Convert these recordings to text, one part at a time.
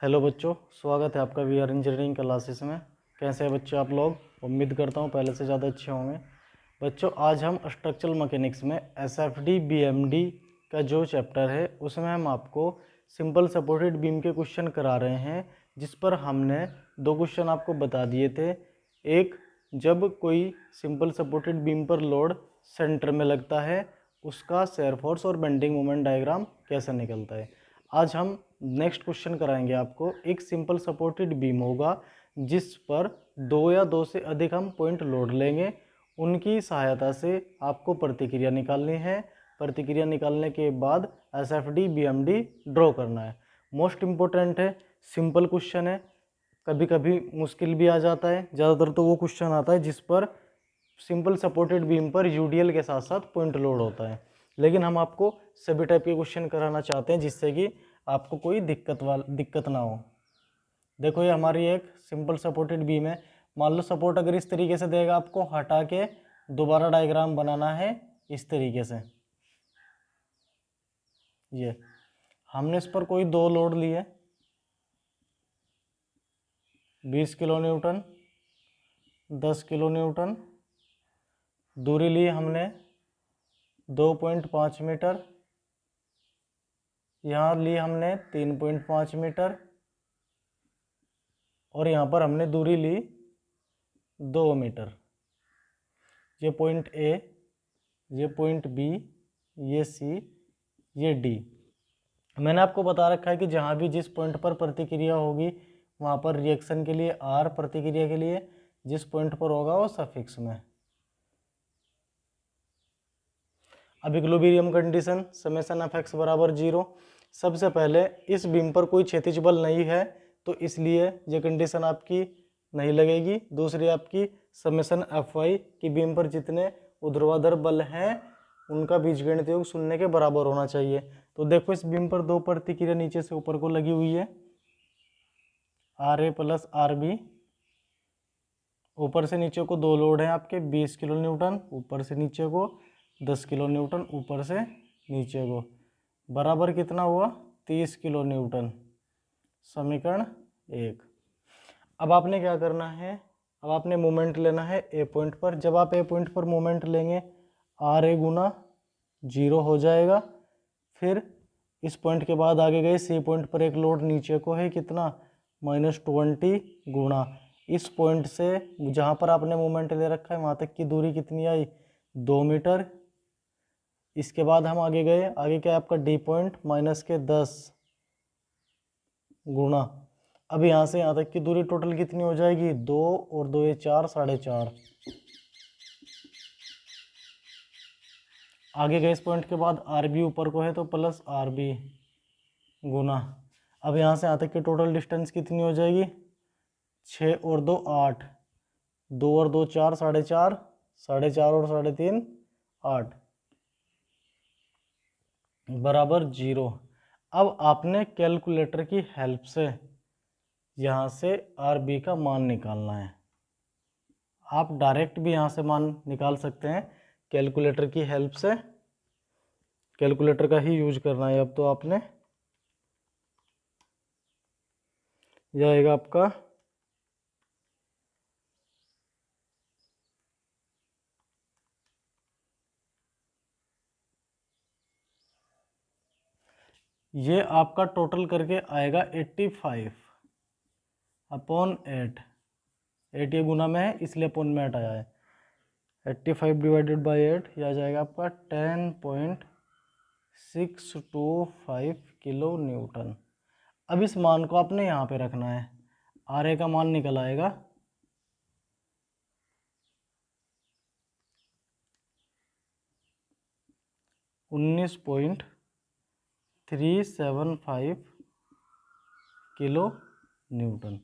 Hello बच्चों, स्वागत है आपका वीआर इंजीनियरिंग क्लासेस में। कैसे हैं बच्चों आप लोग? उम्मीद करता हूं पहले से ज़्यादा अच्छे होंगे। बच्चों, आज हम स्ट्रक्चरल मैकेनिक्स में एसएफडी बीएमडी का जो चैप्टर है उसमें हम आपको सिंपल सपोर्टेड बीम के क्वेश्चन करा रहे हैं, जिस पर हमने 2 क्वेश्चन आपको बता दिए थे। एक, जब कोई सिंपल सपोर्टेड बीम पर लोड सेंटर में लगता है उसका शेयर फोर्स और बेंडिंग मोमेंट डायग्राम कैसे निकलता है। आज हम नेक्स्ट क्वेश्चन कराएंगे आपको। एक सिंपल सपोर्टेड बीम होगा जिस पर 2 या 2 से अधिक हम पॉइंट लोड लेंगे, उनकी सहायता से आपको प्रतिक्रिया निकालनी है। प्रतिक्रिया निकालने के बाद एसएफडी बीएमडी ड्रॉ करना है। मोस्ट इम्पोर्टेंट है, सिंपल क्वेश्चन है, कभी कभी मुश्किल भी आ जाता है। ज़्यादातर तो वो क्वेश्चन आता है जिस पर सिंपल सपोर्टेड बीम पर यूडीएल के साथ साथ पॉइंट लोड होता है, लेकिन हम आपको सभी टाइप के क्वेश्चन कराना चाहते हैं जिससे कि आपको कोई दिक्कत ना हो। देखो, ये हमारी एक सिंपल सपोर्टेड बीम है। मान लो सपोर्ट अगर इस तरीके से देगा, आपको हटा के दोबारा डायग्राम बनाना है इस तरीके से। ये हमने इस पर कोई 2 लोड लिए, 20 किलो न्यूटन, 10 किलो न्यूटन। दूरी ली हमने 2.5 मीटर, यहाँ ली हमने 3.5 मीटर, और यहाँ पर हमने दूरी ली 2 मीटर। ये पॉइंट ए, ये पॉइंट बी, ये सी, ये डी। मैंने आपको बता रखा है कि जहाँ भी जिस पॉइंट पर प्रतिक्रिया होगी वहाँ पर रिएक्शन के लिए आर, प्रतिक्रिया के लिए जिस पॉइंट पर होगा वो सफिक्स में। अब equilibrium condition, summation of x बराबर 0। सबसे पहले इस बीम पर कोई क्षैतिज बल नहीं है तो इसलिए ये कंडीशन आपकी नहीं लगेगी। दूसरी आपकी समेशन एफ वाई की बीम पर जितने ऊर्ध्वाधर बल हैं उनका बीजगणित योग 0 के बराबर होना चाहिए। तो देखो, इस बीम पर 2 प्रतिक्रिया नीचे से ऊपर को लगी हुई है, R A plus R B. ऊपर से नीचे को 2 लोड हैं आपके 20 किलो न्यूटन, ऊपर से नीचे को 10 किलो न्यूटन, ऊपर से नीचे को, बराबर कितना हुआ 30 किलो न्यूटन। समीकरण 1। अब आपने क्या करना है, अब आपने मोमेंट लेना है ए पॉइंट पर। जब आप ए पॉइंट पर मोमेंट लेंगे, आर ए गुना 0 हो जाएगा। फिर इस पॉइंट के बाद आगे गए सी पॉइंट पर एक लोड नीचे को है कितना, -20 गुना इस पॉइंट से जहाँ पर आपने मोमेंट ले रखा है वहाँ तक की दूरी कितनी आई, 2 मीटर। इसके बाद हम आगे गए, आगे क्या है आपका डी पॉइंट, -10 गुना। अब यहाँ से यहाँ तक की दूरी टोटल कितनी हो जाएगी, 2 और 2 ये 4, 4.5। आगे गए इस पॉइंट के बाद आर बी ऊपर को है तो प्लस आर बी गुना। अब यहाँ से यहाँ तक की टोटल डिस्टेंस कितनी हो जाएगी, 6 और 2 8, 2 और 2 4, 4.5, 4.5 और 3.5 8 बराबर 0। अब आपने कैलकुलेटर की हेल्प से यहाँ से आर बी का मान निकालना है। आप डायरेक्ट भी यहाँ से मान निकाल सकते हैं, कैलकुलेटर की हेल्प से। कैलकुलेटर का ही यूज करना है अब तो आपने। यह आएगा आपका ये आपका टोटल करके आएगा 85 अपॉन 8। 8 ये गुना में है इसलिए अपॉन में 8 आया है। 85 डिवाइडेड बाई 8 यह आ जाएगा आपका 10.625 किलो न्यूटन। अब इस मान को आपने यहाँ पे रखना है, आर ए का मान निकल आएगा 19.375 किलो न्यूटन।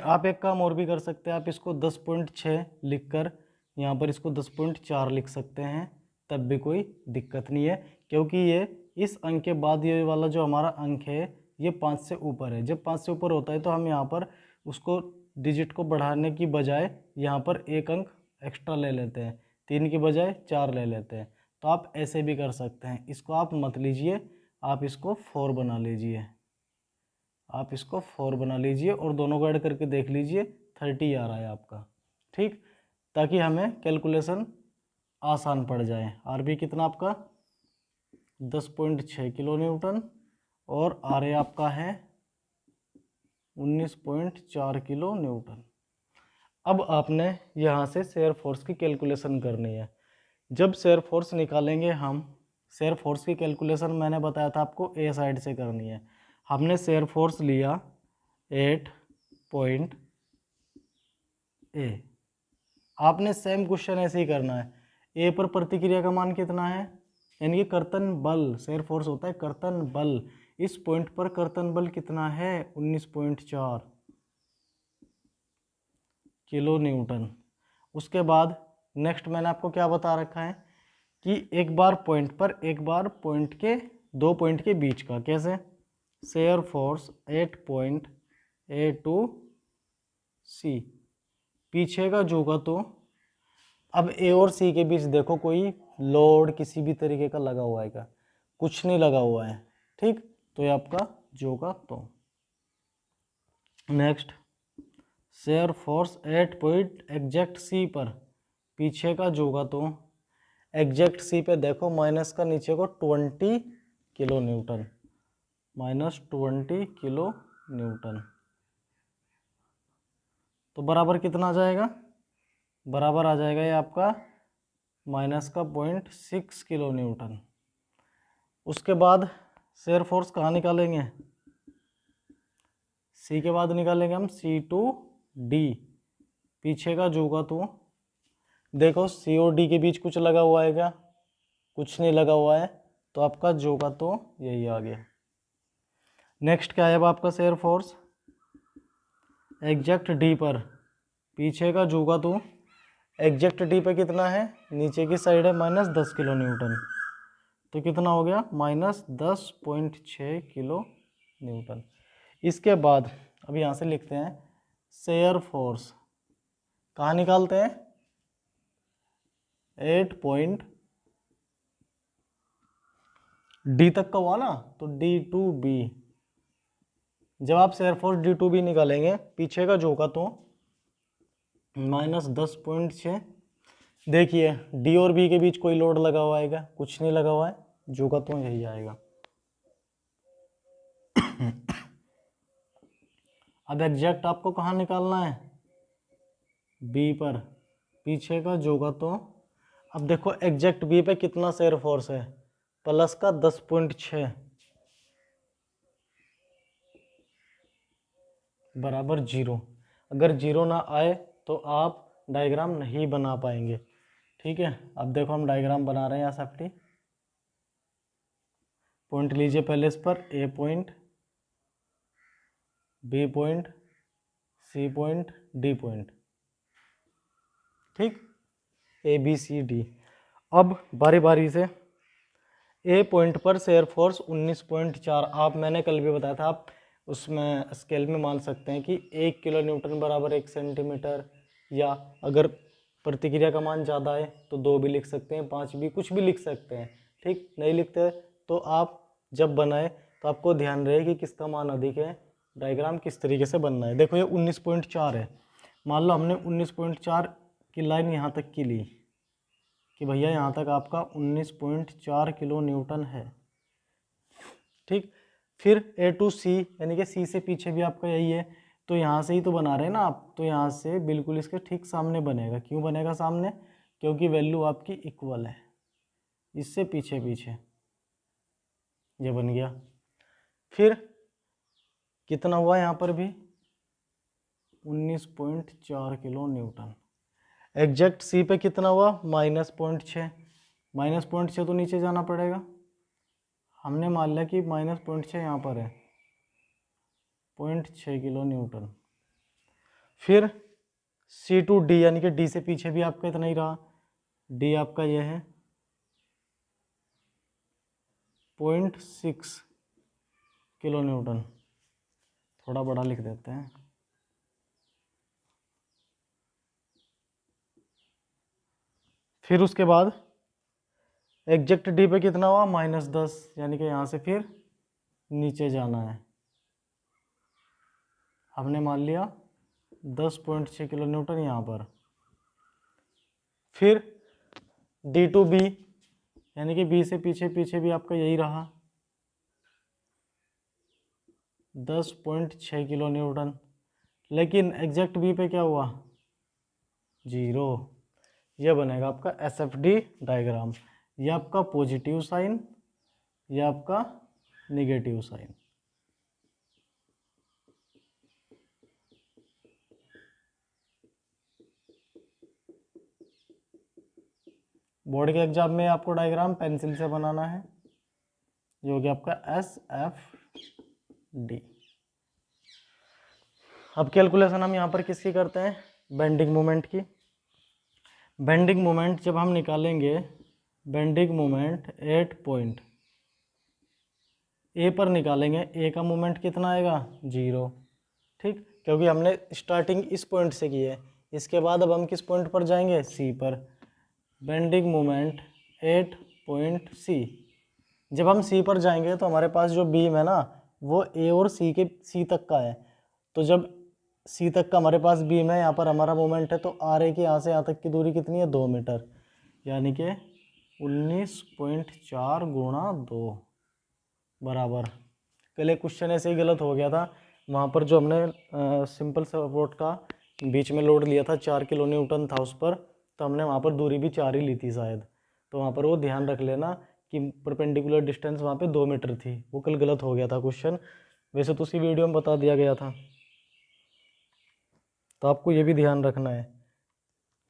आप एक काम और भी कर सकते हैं, आप इसको 10.6 लिखकर यहाँ पर इसको 10.4 लिख सकते हैं, तब भी कोई दिक्कत नहीं है, क्योंकि ये इस अंक के बाद ये वाला जो हमारा अंक है ये 5 से ऊपर है। जब 5 से ऊपर होता है तो हम यहाँ पर उसको डिजिट को बढ़ाने की बजाय यहाँ पर एक अंक एक्स्ट्रा ले लेते हैं, 3 की बजाय 4 ले लेते हैं। तो आप ऐसे भी कर सकते हैं, इसको आप मत लीजिए, आप इसको 4 बना लीजिए। आप इसको 4 बना लीजिए और दोनों को ऐड करके देख लीजिए 30 आ रहा है आपका। ठीक, ताकि हमें कैलकुलेशन आसान पड़ जाए। आर बी कितना आपका 10.6 किलो न्यूटन और आर ए आपका है 19.4 किलो न्यूटन। अब आपने यहाँ से शेयर फोर्स की कैलकुलेशन करनी है। जब शेयर फोर्स निकालेंगे हम, शेयर फोर्स की कैलकुलेशन मैंने बताया था आपको ए साइड से करनी है। हमने शेयर फोर्स लिया 8 पॉइंट ए। आपने सेम क्वेश्चन ऐसे ही करना है। ए पर प्रतिक्रिया का मान कितना है, यानी कि कर्तन बल, शेयर फोर्स होता है कर्तन बल। इस पॉइंट पर कर्तन बल कितना है 19.4 किलो न्यूटन। उसके बाद नेक्स्ट मैंने आपको क्या बता रखा है कि एक बार पॉइंट पर, एक बार पॉइंट के, 2 पॉइंट के बीच का, कैसे, shear force 8 point A to C, पीछे का जो होगा, तो अब ए और सी के बीच देखो कोई लोड किसी भी तरीके का लगा हुआ है क्या, कुछ नहीं लगा हुआ है। ठीक, तो ये आपका जो का तो। Next shear force 8 point exact C पर, पीछे का जो का तो एग्जैक्ट सी पे देखो माइनस का नीचे को 20 किलो न्यूटन, -20 किलो न्यूटन। तो बराबर कितना आ जाएगा, बराबर आ जाएगा ये आपका माइनस का 0.6 किलो न्यूटन। उसके बाद शेयर फोर्स कहाँ निकालेंगे, सी के बाद निकालेंगे हम सी टू डी, पीछे का जो का तो देखो सी और डी के बीच कुछ लगा हुआ है क्या, कुछ नहीं लगा हुआ है, तो आपका जो का तो यही आ गया। नेक्स्ट क्या है अब आपका शेयर फोर्स एग्जैक्ट डी पर, पीछे का जो का तो एग्जैक्ट डी पे कितना है, नीचे की साइड है -10 किलो न्यूटन, तो कितना हो गया -10.6 किलो न्यूटन। इसके बाद अब यहाँ से लिखते हैं शेयर फोर्स, कहाँ निकालते हैं 8 पॉइंट डी तक का हुआ ना, तो डी टू बी। जब आप shear force D to B निकालेंगे, पीछे का जो का तो -10.6, देखिए डी और बी के बीच कोई लोड लगा हुआ है क्या, कुछ नहीं लगा हुआ है, जो का तो यही आएगा। अब एग्जैक्ट आपको कहाँ निकालना है, बी पर, पीछे का जो का तो अब देखो एग्जैक्ट बी पे कितना शेयर फोर्स है, प्लस का 10.6 बराबर 0। अगर 0 ना आए तो आप डायग्राम नहीं बना पाएंगे। ठीक है, अब देखो हम डायग्राम बना रहे हैं यहाँ से। पॉइंट लीजिए पहले इस पर, A point, B point, C point, D point. ठीक, ए बी सी डी। अब बारी बारी से ए पॉइंट पर शेयर फोर्स 19.4, आप मैंने कल भी बताया था, आप उसमें स्केल में मान सकते हैं कि 1 किलो न्यूटन बराबर 1 सेंटीमीटर, या अगर प्रतिक्रिया का मान ज़्यादा है तो 2 भी लिख सकते हैं, 5 भी, कुछ भी लिख सकते हैं। ठीक, नहीं लिखते तो आप जब बनाए तो आपको ध्यान रहे कि किसका मान अधिक है, डायग्राम किस तरीके से बनना है। देखो ये 19.4 है, मान लो हमने 19.4 की लाइन यहाँ तक की ली कि भैया यहाँ तक आपका 19.4 किलो न्यूटन है। ठीक, फिर ए टू सी, यानी कि सी से पीछे भी आपका यही है, तो यहाँ से ही तो बना रहे हैं ना आप, तो यहाँ से बिल्कुल इसके ठीक सामने बनेगा। क्यों बनेगा सामने, क्योंकि वैल्यू आपकी इक्वल है, इससे पीछे पीछे ये बन गया। फिर कितना हुआ यहाँ पर भी 19.4 किलो न्यूटन। एग्जैक्ट सी पे कितना हुआ -0.6, -0.6 तो नीचे जाना पड़ेगा, हमने मान लिया कि -0.6 यहाँ पर है, 0.6 किलो न्यूटन। फिर सी टू डी, यानी कि डी से पीछे भी आपका इतना ही रहा, डी आपका यह है 0.6 किलो न्यूटन, थोड़ा बड़ा लिख देते हैं। फिर उसके बाद एग्जैक्ट डी पे कितना हुआ -10, यानी कि यहाँ से फिर नीचे जाना है, हमने मान लिया 10.6 किलो न्यूटन यहाँ पर। फिर D टू B यानी कि B से पीछे पीछे भी आपका यही रहा 10.6 किलो न्यूटन, लेकिन एग्जैक्ट B पे क्या हुआ 0। यह बनेगा आपका SFD डायग्राम। ये आपका पॉजिटिव साइन, ये आपका निगेटिव साइन। बोर्ड के एग्जाम में आपको डायग्राम पेंसिल से बनाना है, जो कि आपका SFD। अब कैलकुलेशन हम यहाँ पर किसकी करते हैं, बेंडिंग मोमेंट की। बेंडिंग मोमेंट जब हम निकालेंगे, बेंडिंग मोमेंट 8 पॉइंट ए पर निकालेंगे, ए का मोमेंट कितना आएगा 0, ठीक, क्योंकि हमने स्टार्टिंग इस पॉइंट से की है। इसके बाद अब हम किस पॉइंट पर जाएंगे, सी पर। Bending moment 8 point C. जब हम सी पर जाएंगे तो हमारे पास जो बीम है ना, वो ए और सी तक का है। तो जब सी तक का हमारे पास बीम है, यहाँ पर हमारा मोमेंट है, तो आर ए की यहाँ से यहाँ तक की दूरी कितनी है 2 मीटर, यानी कि 19.4 गुणा 2 बराबर। कल एक क्वेश्चन ऐसे ही गलत हो गया था, वहाँ पर जो हमने सिंपल सपोर्ट का बीच में लोड लिया था 4 किलो न्यूटन था उस पर, तो हमने वहाँ पर दूरी भी 4 ही ली थी शायद। तो वहाँ पर वो ध्यान रख लेना कि परपेंडिकुलर डिस्टेंस वहाँ पे 2 मीटर थी। वो कल गलत हो गया था क्वेश्चन, वैसे तो उसी वीडियो में बता दिया गया था। तो आपको ये भी ध्यान रखना है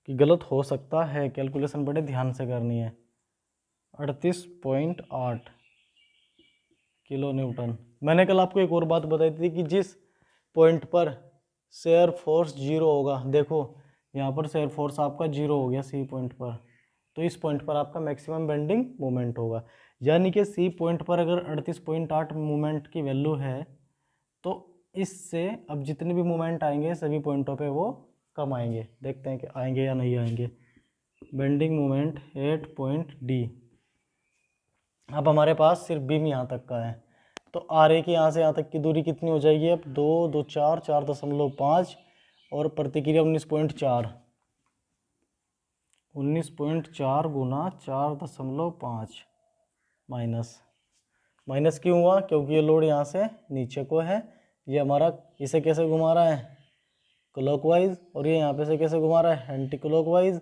कि गलत हो सकता है, कैलकुलेशन बड़े ध्यान से करनी है। 38.8 किलो न्यूटन। मैंने कल आपको एक और बात बताई थी कि जिस पॉइंट पर शेयर फोर्स 0 होगा, देखो यहाँ पर शेयर फोर्स आपका 0 हो गया सी पॉइंट पर, तो इस पॉइंट पर आपका मैक्सिमम बेंडिंग मोमेंट होगा। यानी कि सी पॉइंट पर अगर 38.8 मोमेंट की वैल्यू है, तो इससे अब जितने भी मोमेंट आएंगे सभी पॉइंटों पे वो कम आएंगे। देखते हैं कि आएंगे या नहीं आएंगे। Bending moment 8 point D. अब हमारे पास सिर्फ बीम यहाँ तक का है, तो आर ए की यहाँ से यहाँ तक की दूरी कितनी हो जाएगी, अब 2 2 4 4.5 और प्रतिक्रिया 19.4 गुना 4.5 माइनस क्यों हुआ, क्योंकि ये लोड यहाँ से नीचे को है। ये हमारा इसे कैसे घुमा रहा है, क्लॉकवाइज, और ये यहाँ पे से कैसे घुमा रहा है, एंटी क्लॉकवाइज।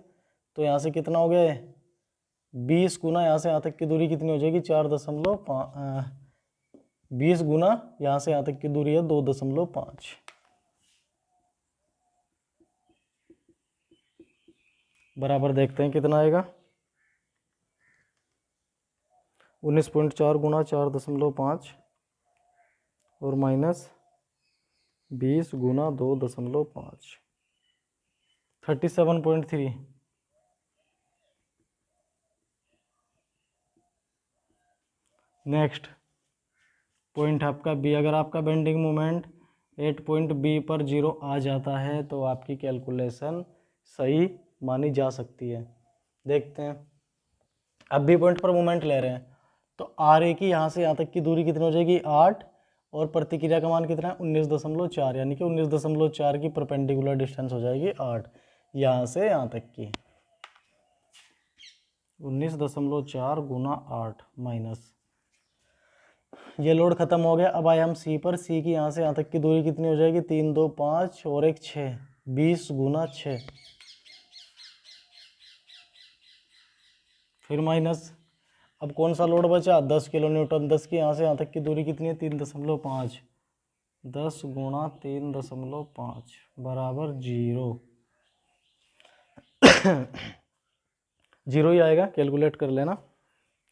तो यहाँ से कितना हो गया, 20 गुना यहाँ से यहाँ तक की दूरी कितनी हो जाएगी 4.5, 20 गुना यहाँ से यहाँ तक की दूरी है 2.5 बराबर। देखते हैं कितना आएगा, 19.4 गुना 4.5 और माइनस 20 गुना 2.5, 37.3। नेक्स्ट पॉइंट आपका बी। अगर आपका बेंडिंग मोमेंट 8 पॉइंट बी पर 0 आ जाता है तो आपकी कैलकुलेशन सही मानी जा सकती है। देखते हैं, अब बी पॉइंट पर मोमेंट ले रहे हैं, तो आर ए की यहाँ से यहाँ तक की दूरी कितनी हो जाएगी 8, और प्रतिक्रिया का मान कितना है 19.4, यानी कि 19.4 की परपेंडिकुलर डिस्टेंस हो जाएगी 8, यहाँ से यहाँ तक की 19.4 गुना 8 माइनस, ये लोड खत्म हो गया। अब आए हम सी पर, सी की यहाँ से यहाँ तक की दूरी कितनी हो जाएगी 3 2 5 और 1 6, 20 गुना 6, फिर माइनस। अब कौन सा लोड बचा 10 किलो न्यूटन, 10 की यहाँ से यहाँ तक की दूरी कितनी है 3.5, 10 गुणा 3.5 बराबर 0। 0 ही आएगा, कैलकुलेट कर लेना।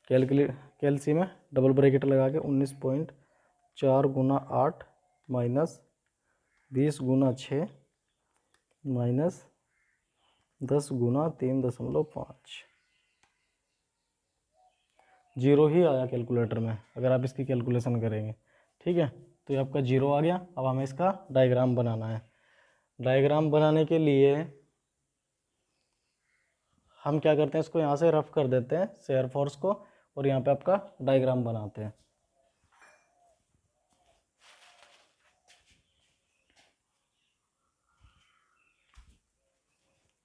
कैलसी में डबल ब्रैकेट लगा के 19.4 गुना 8 माइनस 20 गुना 6 माइनस 10 गुना 3.5, 0 ही आया कैलकुलेटर में अगर आप इसकी कैलकुलेशन करेंगे। ठीक है, तो ये आपका 0 आ गया। अब हमें इसका डायग्राम बनाना है। डायग्राम बनाने के लिए हम क्या करते हैं, इसको यहाँ से रफ कर देते हैं शेयर फोर्स को, और यहाँ पे आपका डायग्राम बनाते हैं।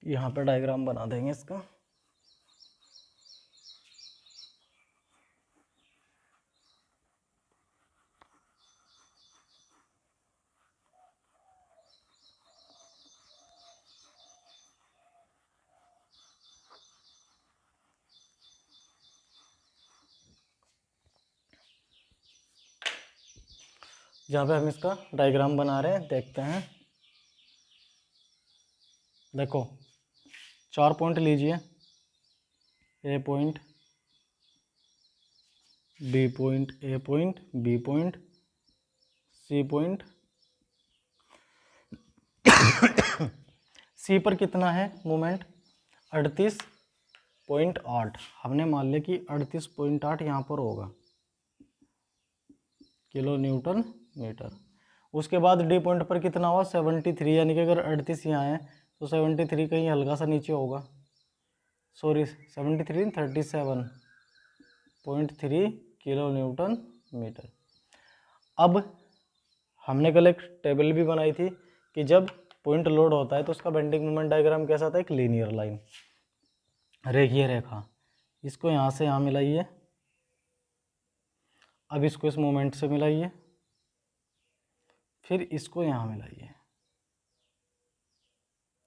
यहाँ पे डायग्राम बना देंगे इसका। जहाँ पे हम इसका डायग्राम बना रहे हैं, देखते हैं। देखो 4 पॉइंट लीजिए, A point, B point, A point, B point, C point. C पर कितना है मोमेंट? 38.8। हमने मान लिया कि 38.8 यहाँ पर होगा किलो न्यूटन मीटर। उसके बाद डी पॉइंट पर कितना हुआ? 73, यानी कि अगर 38 यहाँ है तो 73 कहीं हल्का सा नीचे होगा, सॉरी 73 37.3 किलो न्यूटन मीटर। अब हमने कल एक टेबल भी बनाई थी कि जब पॉइंट लोड होता है तो उसका बेंडिंग मोमेंट डायग्राम कैसा आता है? एक लीनियर लाइन, रेखीय रेखा। इसको यहाँ से यहाँ मिलाइए, अब इसको इस मोमेंट से मिलाइए, फिर इसको यहाँ मिलाइए,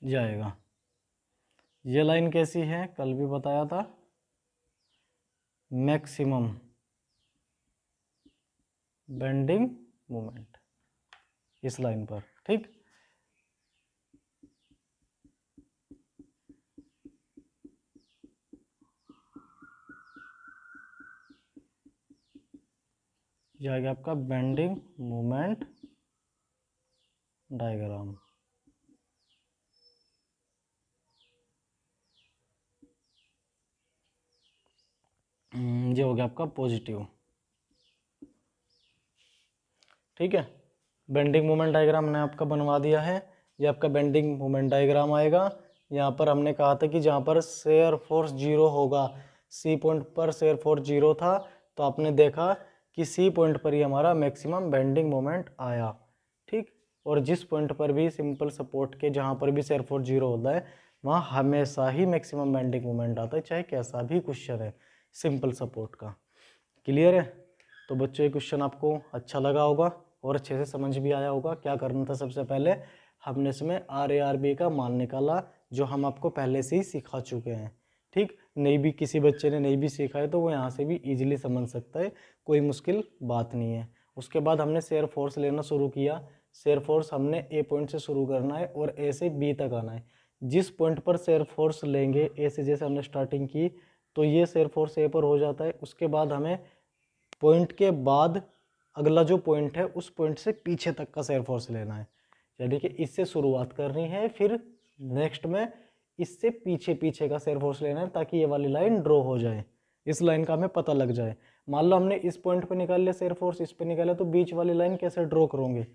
जाएगा। ये लाइन कैसी है? कल भी बताया था, मैक्सिमम बेंडिंग मोमेंट, इस लाइन पर, ठीक। जाएगा आपका बेंडिंग मोमेंट डायग्राम। ये हो गया आपका पॉजिटिव, ठीक है। बेंडिंग मोमेंट डायग्राम हमने आपका बनवा दिया है। ये आपका बेंडिंग मोमेंट डायग्राम आएगा। यहाँ पर हमने कहा था कि जहाँ पर शेयर फोर्स 0 होगा, सी पॉइंट पर शेयर फोर्स 0 था, तो आपने देखा कि सी पॉइंट पर ही हमारा मैक्सिमम बेंडिंग मोमेंट आया, ठीक। और जिस पॉइंट पर भी सिंपल सपोर्ट के जहाँ पर भी शेयर फोर्स 0 होता है वहाँ हमेशा ही मैक्सिमम बेंडिंग मोमेंट आता है, चाहे कैसा भी क्वेश्चन है सिंपल सपोर्ट का। क्लियर है? तो बच्चों ये क्वेश्चन आपको अच्छा लगा होगा और अच्छे से समझ भी आया होगा। क्या करना था? सबसे पहले हमने इसमें RARB का मान निकाला, जो हम आपको पहले से ही सिखा चुके हैं, ठीक। नहीं भी किसी बच्चे ने नहीं भी सीखा है तो वो यहाँ से भी इजीली समझ सकता है, कोई मुश्किल बात नहीं है। उसके बाद हमने शेयर फोर्स लेना शुरू किया। शेयर फोर्स हमने ए पॉइंट से शुरू करना है और ए से बी तक आना है। जिस पॉइंट पर शेयर फोर्स लेंगे, ए से जैसे हमने स्टार्टिंग की तो ये शेयर फोर्स ए पर हो जाता है। उसके बाद हमें पॉइंट के बाद अगला जो पॉइंट है उस पॉइंट से पीछे तक का शेयर फोर्स लेना है, यानी कि इससे शुरुआत करनी है, फिर नेक्स्ट में इससे पीछे पीछे का शेयर फोर्स लेना है ताकि ये वाली लाइन ड्रॉ हो जाए, इस लाइन का हमें पता लग जाए। मान लो हमने इस पॉइंट पे निकाल लिया शेयर फोर्स, इस पे निकाला, तो बीच वाली लाइन कैसे ड्रॉ करोगे?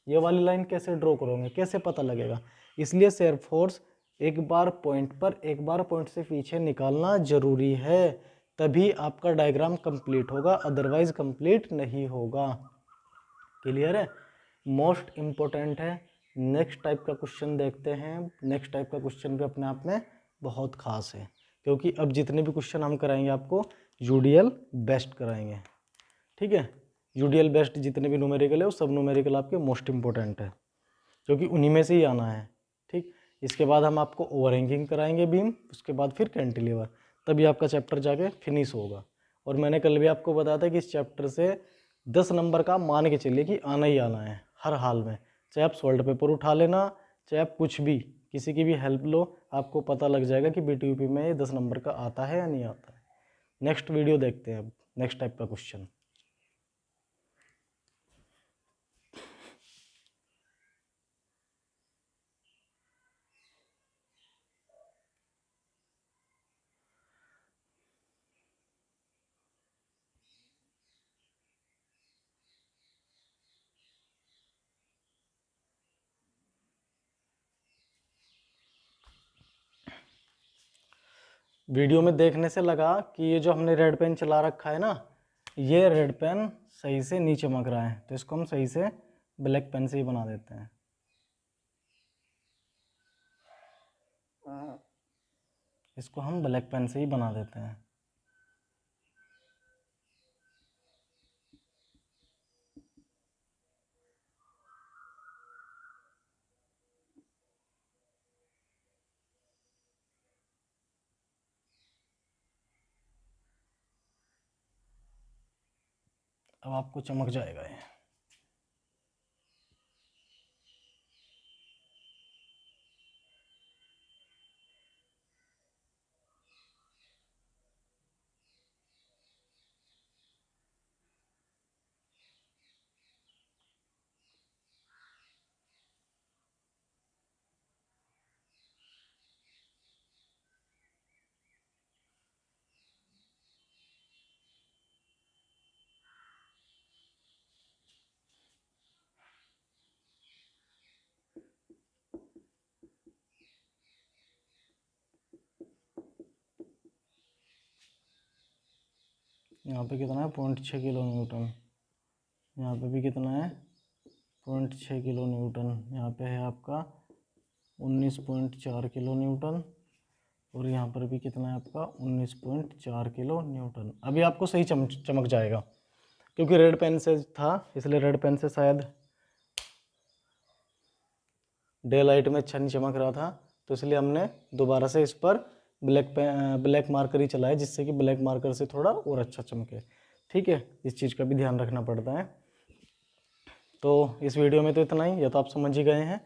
ये वाली लाइन कैसे ड्रॉ करोगे? कैसे पता लगेगा? इसलिए शेयर फोर्स एक बार पॉइंट पर, एक बार पॉइंट से पीछे निकालना जरूरी है, तभी आपका डायग्राम कंप्लीट होगा, अदरवाइज कंप्लीट नहीं होगा। क्लियर है? मोस्ट इम्पोर्टेंट है। नेक्स्ट टाइप का क्वेश्चन देखते हैं। नेक्स्ट टाइप का क्वेश्चन भी अपने आप में बहुत खास है, क्योंकि अब जितने भी क्वेश्चन हम कराएंगे आपको यूडीएल बेस्ट कराएंगे, ठीक है। यूडीएल बेस्ट जितने भी न्यूमेरिकल है वो सब न्यूमेरिकल आपके मोस्ट इम्पोर्टेंट है, क्योंकि उन्हीं में से ही आना है, ठीक। इसके बाद हम आपको ओवरहैंगिंग कराएंगे बीम, उसके बाद फिर कैंटिलीवर, तभी आपका चैप्टर जाके फिनिश होगा। और मैंने कल भी आपको बताया था कि इस चैप्टर से 10 नंबर का मान के चलिए कि आना ही आना है हर हाल में, चाहे आप सॉल्ट पेपर उठा लेना, चाहे आप कुछ भी, किसी की भी हेल्प लो, आपको पता लग जाएगा कि बीटीयूपी में ये 10 नंबर का आता है या नहीं आता है। नेक्स्ट वीडियो देखते हैं अब नेक्स्ट टाइप का क्वेश्चन। वीडियो में देखने से लगा कि ये जो हमने रेड पेन चला रखा है ना, ये रेड पेन सही से नहीं चमक रहा है, तो इसको हम सही से ब्लैक पेन से ही बना देते हैं। इसको हम ब्लैक पेन से ही बना देते हैं। अब आपको चमक जाएगा ये। यहाँ पे कितना है 0.6 किलो न्यूटन। यहाँ पे भी कितना है 0.6 किलो न्यूटन। यहाँ पे है आपका 19.4 किलो न्यूटन। और यहाँ पर भी कितना है आपका 19.4 किलो न्यूटन। अभी आपको सही चमक जाएगा, क्योंकि रेड पेन से था इसलिए रेड पेन से शायद डे लाइट में अच्छा नहीं चमक रहा था, तो इसलिए हमने दोबारा से इस पर ब्लैक मार्कर ही चलाया, जिससे कि ब्लैक मार्कर से थोड़ा और अच्छा चमके। ठीक है, इस चीज़ का भी ध्यान रखना पड़ता है। तो इस वीडियो में तो इतना ही, या तो आप समझ ही गए हैं।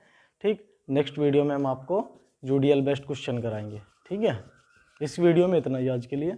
ठीक, नेक्स्ट वीडियो में हम आपको जूडियल बेस्ट क्वेश्चन कराएंगे। ठीक है, इस वीडियो में इतना ही आज के लिए।